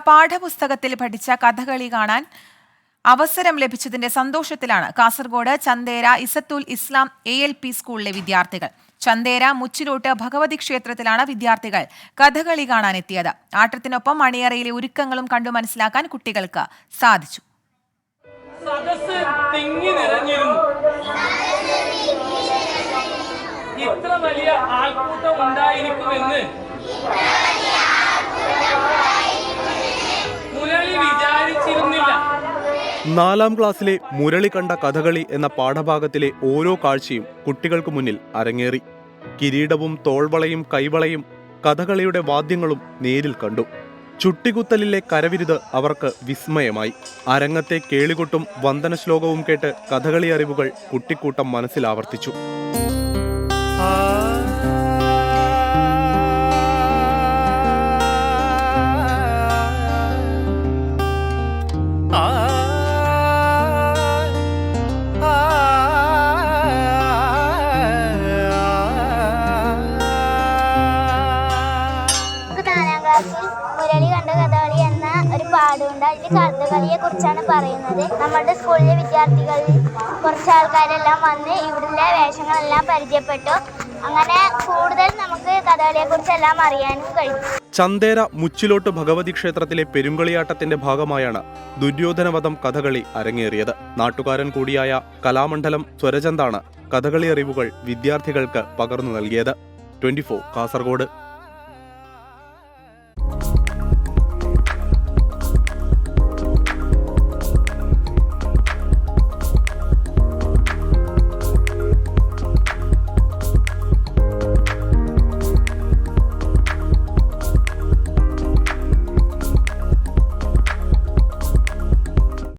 പാഠപുസ്തകത്തിൽ പഠിച്ച കഥകളി കാണാൻ അവസരം ലഭിച്ചതിന്റെ സന്തോഷത്തിലാണ് കാസർഗോഡ് ചന്തേര ഇസത്തുൽ ഇസ്ലാം ALP സ്കൂളിലെ വിദ്യാർത്ഥികൾ. ചന്തേര മുച്ചിലോട്ട് ഭഗവതി ക്ഷേത്രത്തിലാണ് വിദ്യാർത്ഥികൾ കഥകളി കാണാനെത്തിയത്. ആട്ടത്തിനൊപ്പം അണിയറയിലെ ഒരുക്കങ്ങളും കണ്ടു മനസ്സിലാക്കാൻ കുട്ടികൾക്ക് സാധിച്ചു. ഇത്ര വലിയ ആൾക്കൂട്ടം ഉണ്ടായിരിക്കുമെന്ന് മുരളി വിചാരിച്ചിരുന്നില്ല. 4ാം ക്ലാസ്സിലെ മുരളി കണ്ട കഥകളി എന്ന പാഠഭാഗത്തിലെ ഓരോ കാഴ്ചയും കുട്ടികൾക്ക് മുന്നിൽ അരങ്ങേറി. കിരീടവും തോൾവളയും കൈവളയും കഥകളിയുടെ വാദ്യങ്ങളും നേരിൽ കണ്ടു. ചുട്ടികുത്തലിലെ കരവിരുത് അവർക്ക് വിസ്മയമായി. അരങ്ങത്തെ കേളികൊട്ടും വന്ദന ശ്ലോകവും കേട്ട് കഥകളി അറിവുകൾ കുട്ടിക്കൂട്ടം മനസ്സിലാവർത്തിച്ചു. മുരളി കണ്ട കഥകളി എന്ന ഒരു പാഠമുണ്ട്. അതിൽ കഥകളിയെ കുറിച്ചാണ് പറയുന്നത്. നമ്മുടെ സ്കൂളിലെ വിദ്യാർത്ഥികളിൽ കുറച്ച് ആൾക്കാരെല്ലാം വന്ന് ഇവിടുത്തെ വേഷങ്ങളെല്ലാം പരിചയപ്പെട്ടു. അങ്ങനെ കൂടുതൽ നമുക്ക് കഥകളിയെ കുറിച്ചെല്ലാം അറിയാനും കഴിയും. ചന്തേര മുച്ചിലോട്ട് ഭഗവതി ക്ഷേത്രത്തിലെ പെരുങ്കളിയാട്ടത്തിന്റെ ഭാഗമായാണ് ദുര്യോധനവധം കഥകളി അരങ്ങേറിയത്. നാട്ടുകാരൻ കൂടിയായ കലാമണ്ഡലം സ്വരചന്ദാണ് കഥകളി അറിവുകൾ വിദ്യാർത്ഥികൾക്ക് പകർന്നു നൽകിയത്. 24 കാസർഗോഡ്.